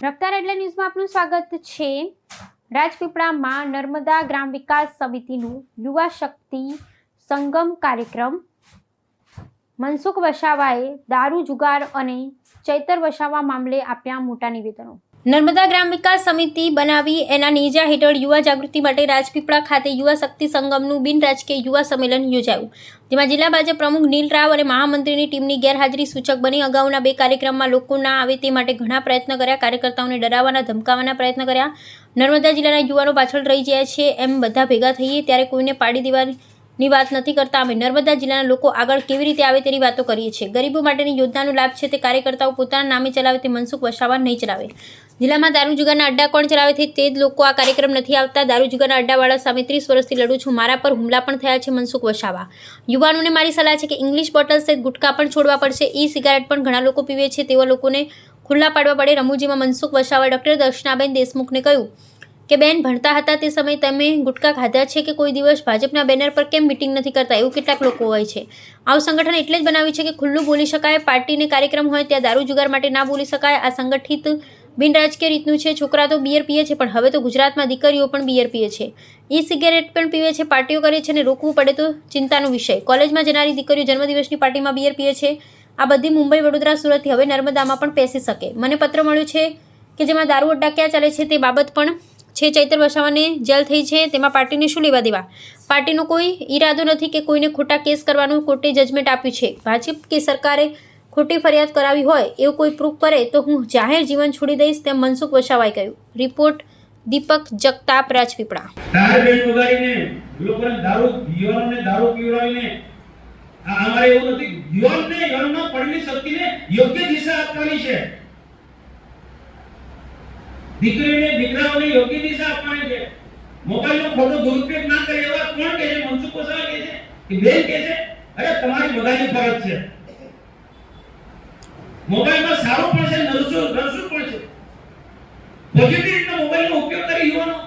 રફતાર એટલે ન્યૂઝમાં આપનું સ્વાગત છે। રાજપીપળામાં નર્મદા ગ્રામ વિકાસ સમિતિનું યુવા શક્તિ સંગમ કાર્યક્રમ। મનસુખ વસાવાએ દારૂ જુગાર અને ચૈતર વસાવા મામલે આપ્યા મોટા નિવેદનો। નર્મદા ગ્રામ વિકાસ સમિતિ બનાવી એના નેજા હેઠળ યુવા જાગૃતિ માટે રાજપીપળા ખાતે યુવા શક્તિ સંગમનું બિન રાજકીય યુવા સંમેલન યોજાયું, જેમાં જિલ્લા ભાજપ પ્રમુખ નીલ રાવ અને મહામંત્રીની ટીમની ગેરહાજરી સૂચક બની અગાઉના બે કાર્યક્રમમાં લોકો ના આવે તે માટે ઘણા પ્રયત્ન કર્યા। કાર્યકર્તાઓને ડરાવવાના ધમકાવવાના પ્રયત્ન કર્યા। નર્મદા જિલ્લાના યુવાનો પાછળ રહી જાય છે એમ બધા ભેગા થઈએ ત્યારે કોઈને પાડી દેવાની વાત નથી કરતા। અમે નર્મદા જિલ્લાના લોકો આગળ કેવી રીતે આવે તેની વાતો કરીએ છીએ। ગરીબો માટેની યોજનાનો લાભ છે તે કાર્યકર્તાઓ પોતાના નામે ચલાવે, તે મનસુખ વસાવા નહીં ચલાવે। જિલ્લામાં દારૂ જુગારના અડ્ડા કોણ ચલાવે છે તે જ લોકો આ કાર્યક્રમ નથી આવતા। દારૂ જુગારના અડ્ડાવાળા સામે 30 વર્ષથી લડું છું। મારા પર હુમલા પણ થયા છે મનસુખ વસાવા। યુવાનોને મારી સલાહ છે કે ઇંગ્લિશ બોટલ સહિત ગુટકા પણ છોડવા પડશે। ઈ સિગારેટ પણ ઘણા લોકો પીવે છે, તેવા લોકોને ખુલ્લા પાડવા પડે। રમૂજીમાં મનસુખ વસાવાએ ડૉક્ટર દર્શનાબેન દેશમુખને કહ્યું કે બેન, ભણતા હતા તે સમયે તમે ગુટકા ખાધા છે કે કોઈ દિવસ ભાજપના બેનર પર કેમ મિટિંગ નથી કરતા? એવું કેટલાક લોકો હોય છે। આવું સંગઠન એટલે જ બનાવ્યું છે કે ખુલ્લું બોલી શકાય, પાર્ટીને કાર્યક્રમ હોય ત્યાં દારૂ જુગાર માટે ના બોલી શકાય। આ સંગઠિત બિન રાજકીય રીતનું છે। છોકરા તો બિયર પીએ છે, પણ હવે તો ગુજરાતમાં દીકરીઓ પણ બિયર પીએ છે, ઈ સિગારેટ પણ પીવે છે, પાર્ટીઓ કરે છે અને રોકવું પડે તો ચિંતાનો વિષય। કોલેજમાં જનારી દીકરીઓ જન્મદિવસની પાર્ટીમાં બિયર પીએ છે। આ બધી મુંબઈ, વડોદરા, સુરતથી હવે નર્મદામાં પણ પેસી શકે। મને પત્ર મળ્યો છે કે જેમાં દારૂ અડ્ડા ક્યાં ચાલે છે તે બાબત પણ છે। ચૈતર વસાવાને જેલ થઈ છે, તેમાં પાર્ટીને શું લેવા દેવા? પાર્ટીનો કોઈ ઈરાદો નથી કે કોઈને ખોટા કેસ કરવાનું કોર્ટે જજમેન્ટ આપ્યું છે। ભાજપ કે સરકારે ખોટી ફરિયાદ કરાવી હોય એવું કોઈ પ્રૂફ કરે તો હું જાહેર જીવન છોડી દઈશ, તેમ મનસુખ વસાવાએ કહ્યું। રિપોર્ટ દીપક જગતાપ, રાજપીપળા। દારૂ પીવડાવીને અમારે એવું નથી, યુવાનના પડની શક્તિને યોગ્ય દિશા આપવાની છે, દીકરીને દીકરાઓને યોગ્ય દિશા આપવાની છે। મોબાઈલનો ખોટો દુરુપયોગ ના કરે એવા કોણ કહે છે? મનસુખ વસાવા કહે છે કે બેન કહે છે? અરે તમારી બધાની ફરજ છે। મોબાઈલમાં સારું પણ છે, નરસું પણ છે। પોઝિટિવ રીતના મોબાઈલનો ઉપયોગ કરે યુવાનો,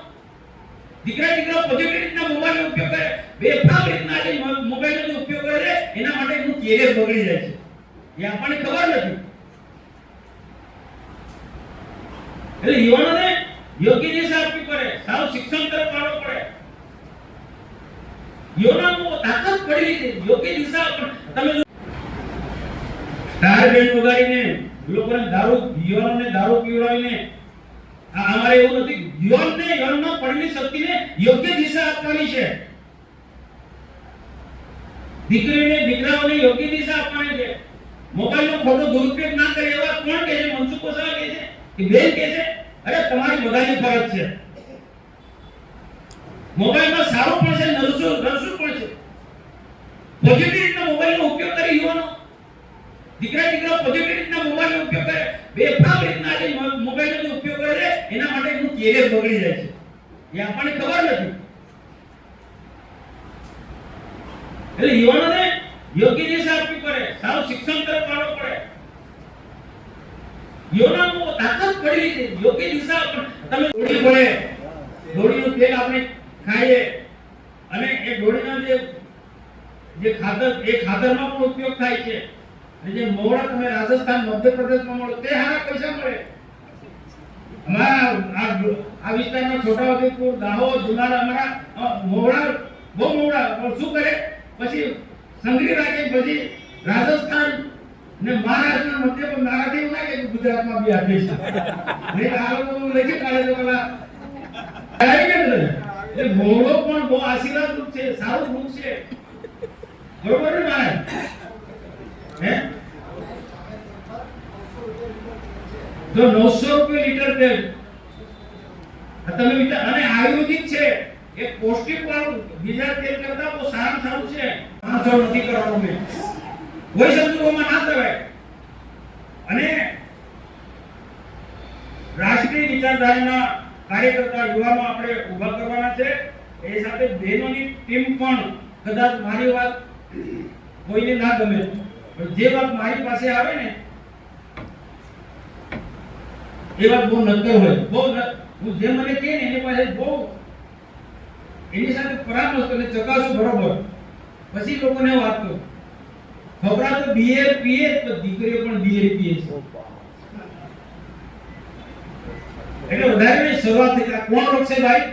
દીકરા પોઝિટિવ રીતના મોબાઈલનો ઉપયોગ કરે, બેફામ રીતના જે મોબાઈલનો ઉપયોગ કરે છે એના માટે એનું કેરિયર બગડી જાય છે, એ આપણને ખબર નથી। એટલે યુવાનોને યોગ્ય દિશા આપવી પડે, સારું શિક્ષણ તરફ પાડવું પડે। યુવાનોને તાકાત પડી છે, યોગ્ય દિશા તમે સ્ટાર બેન્ડ વગાડીને લોકોને યુવાનોને દારૂ પીવડાવીને અમારે એવું નથી, યુવાનના પડની શક્તિને યોગ્ય દિશા આપવાની છે, દીકરીને દીકરાઓને યોગ્ય દિશા આપવાની છે। મોબાઈલનો ખોટો દુરુપયોગ ના કરે એવા કોણ કહે છે? મનસુખ વસાવા કહે છે કે બેન કહે છે? અરે તમારી બધાની ફરજ છે। મોબાઈલમાં સારું પણ છે, નરસું પણ છે। પોઝિટિવ રીતના મોબાઈલનો ઉપયોગ કરે યુવાનો, દીકરા પોઝિટિવ રીતના મોબાઈલનો ઉપયોગ કરે, બેફામ રીતના જે મોબાઈલનો ઉપયોગ કરે છે એના માટે એનું કેરિયર બગડી જાય છે, એ આપણને ખબર નથી। એટલે યુવાનોને યોગ્ય દિશા આપવી પડે, સારું શિક્ષણ તરફ પાડવું પડે। યુવાનો તાકાત પડી છે, યોગ્ય દિશા તમે દોડી પડે, દોડીનું તેલ આપણે ખાઈએ અને એ દોડીના જે ખાતર એ ખાતરમાં પણ ઉપયોગ થાય છે। જે મોવડા તમે રાજસ્થાન, મધ્યપ્રદેશમાં મળો તે હારા પૈસા મળે। અમારા આ વિસ્તારના છોટાઉદેપુર, દાહોદ, જુનાગઢ અમારા મોવડા બહુ મોવડા શું કરે, પછી સંગ્રહ રાખે, પછી રાજસ્થાન ને મહારાષ્ટ્ર, મધ્યપ્રદેશ, નારાથી એવું ના કે ગુજરાતમાં બી આપે છે, નહીં આ લોકો લખી કાઢે છે પેલા એટલે મોવડો પણ બહુ આશીર્વાદ રૂપ છે, સારું રૂપ છે, બરોબર ને મહારાજ? તો 900 રૂપિયા લીટર તેલ તમે વિચાર, અને આયુર્વેદિક છે, એક પૌષ્ટિક વાળું બીજા તેલ કરતા બહુ સારું છે। 500 નથી કરવાનું, મેં કોઈ સંજોગોમાં ના કરાય। અને રાષ્ટ્રીય વિચારધારાના કાર્યકર્તા યુવાનો આપણે ઉભા કરવાના છે। એ સાથે બહેનોની ટીમ પણ, કદાચ મારી વાત કોઈને ના ગમે, જે વાત મારી પાસે આવે ને એ વાત બહુ નક્કર હોય, હું જે મને કહે ને એની પાસે બહુ એની સાથે પરામર્શ કરીને ચકાસું બરોબર, પછી લોકોને વાત કરું। છોકરા તો બીએ પીએ, તો દીકરીઓ પણ બીએ પીએ છે। એટલે વધારેની શરૂઆત થઈ. આ કોણ રોકશે ભાઈ?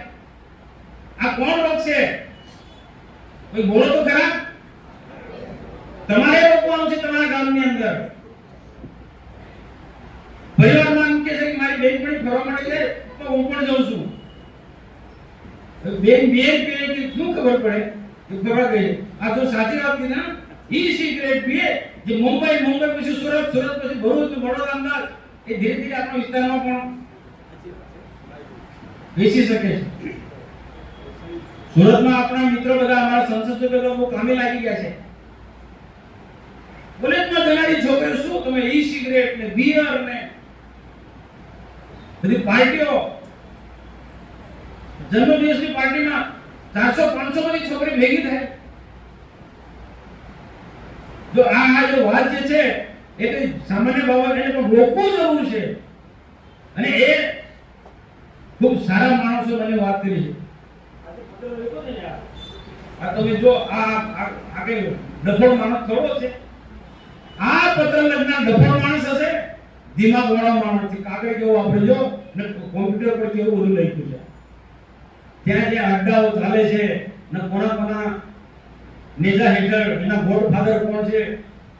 આ કોણ રોકશે? કોઈ બોલો તો ખરા. તમારે રોકવાનું છે તમારા ગામની અંદર. પરિવારમાં એમ કે છે કે મારી બેનપણી ફરવા માટે છે તો હું પણ જાઉં છું. બેન કે શું ખબર પડે કે ફરવા ગઈ? આ તો સાચી વાત છે ને. ઈ સિગરેટ પીએ જે મુંબઈ પછી સુરત પછી ભરૂચ વડોદરા અમદાવાદ એ ધીરે ધીરે આપણા વિસ્તારમાં પણ વેચી શકે છે. સુરતમાં આપણા મિત્રો બધા અમારા સંસદ સભ્યો બહુ કામે લાગી ગયા છે. કોલેજમાં જનારી છોકરીઓ શું તમે ઈ સિગરેટ ને બિયર ને બધી પાર્ટીઓ, જન્મદિવસની પાર્ટીમાં 400-500 બધી છોકરી ભેગી થાય. જો આ જો વાત જે છે એ તો સામાન્ય બાબત એને પણ રોકવું જરૂર છે. અને એ ખૂબ સારા માણસો મને વાત કરી છે. આ તમે જો આ કઈ ડફળ માણસ થોડો છે. આ પત્ર લખનાર ડફળ માણસ હશે, દિમાગ વાળો માણસ છે. કાગળ કેવો વાપરજો ને કોમ્પ્યુટર પર કેવું બધું લખ્યું છે. ત્યાં જે અડ્ડાઓ ચાલે છે ને કોના નેજા હેઠળ એના ગોડફાધર કોણ છે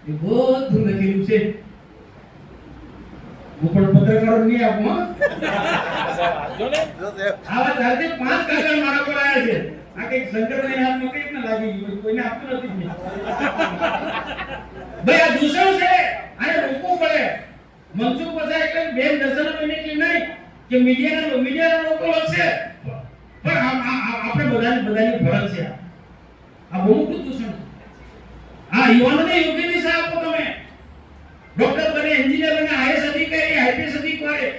એ બધું લખેલું છે. હું પણ પત્રકારો નહીં આપું. આવા 4 થી 5 કાગળ મારા પર આવ્યા છે. આ કઈક શંકરભાઈ હાથમાં કઈક ના લાગી ગયું, કોઈને આપતું નથી. ભાઈ આ દૂષણ છે, આને રોકવું પડે. મનસુખ વસાવા એટલે બેન દર્શનાબેન એટલે નહીં કે મીડિયાના લોકો લખશે, પણ આપણે બધાની ફરજ છે. આ બહુ મોટું દૂષણ છે. આ યુવાનોને યોગ્ય દિશા આપો. તમે ડોક્ટર બને, એન્જિનિયર બને, આઈએસ અધિકારી, આઈપીએસ અધિકારી,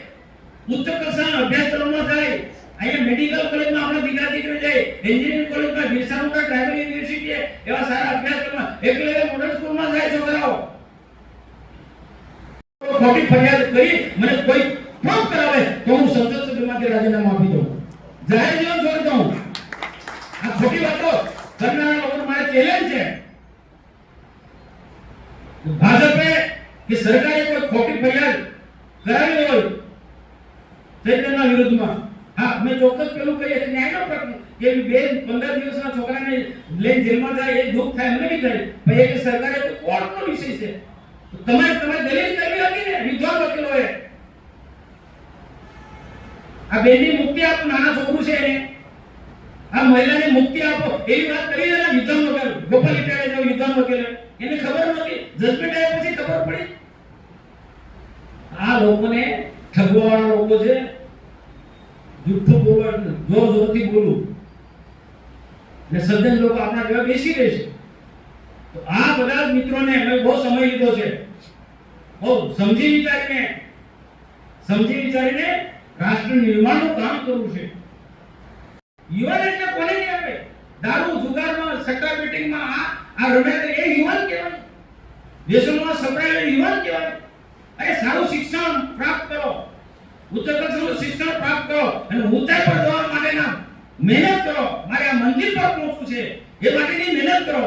ઉચ્ચ કક્ષાનો અભ્યાસક્રમમાં જાય. અહીંયા મેડિકલ કોલેજમાં આપણા દીકરા દીકરી જાય, એન્જિનિયરિંગ કોલેજમાં, બિરસા મુંડા ટ્રાઇબલ યુનિવર્સિટી એવા સારા અભ્યાસક્રમમાં, એકલવ્ય મોડલ સ્કૂલમાં જાય છોકરાઓ. ખોટી ફરિયાદ કરી મને કોઈ પ્રૂફ કરાવે તો હું સંસદ સભ્યમાંથી રાજીનામું આપી દઉં, જાહેર જીવન છોડી દઉં. આ ખોટી વાતો કરનારા લોકો મારે ચેલેન્જ છે. ભાજપે કે સરકારે કોઈ ખોટી ફરિયાદ કરાવી હોય ચૈતન્યના વિરુદ્ધમાં, હા અમે ચોક્કસ પેલું કહીએ છીએ ન્યાયનો પ્રશ્ન કે બેન 15 દિવસના છોકરાને લઈને જેલમાં જાય એ દુઃખ થાય, અમને નહીં થાય. પણ એ સરકારે તો કોર્ટનો વિષય છે. તમારે દલીલ કરવી હતી ને વિદ્વાન વકીલોએ. આ બેનની મુક્તિ આપો, નાના છોકરું છે એને. આ મહિલાને મુક્તિ આપો એવી વાત કરી ને વિદ્વાન વકીલ ગોપાલ ઇટાલિયા જેવો વિદ્વાન વકીલ, એને ખબર નહોતી, જજમેન્ટ આવ્યા પછી ખબર પડી. આ લોકોને ઠગવાવાળા લોકો છે. જુઠ્ઠું બોલવાનું, જોરથી બોલું ને સજ્જન લોકો આપણા જેવા બેસી રહે છે. તો આ બધા મિત્રોને અમે બહુ સમય લીધો છે. બહુ સમજી વિચારીને રાષ્ટ્ર નિર્માણનું કામ કરવું છે. યુવાન એટલે કોને નહીં આપે? દારૂ જુગારમાં, સટ્ટા બેટિંગમાં આ રમ્યા એ યુવાન કહેવાય? દેશોમાં સપડાયેલો યુવાન કહેવાય? અરે સારું શિક્ષણ પ્રાપ્ત કરો, ઉચ્ચ કક્ષાનું શિક્ષણ પ્રાપ્ત કરો અને ઊંચાઈ પર જવા માટેના મહેનત કરો. મારે આ મંજિલ પર પહોંચવું છે એ માટેની મહેનત કરો.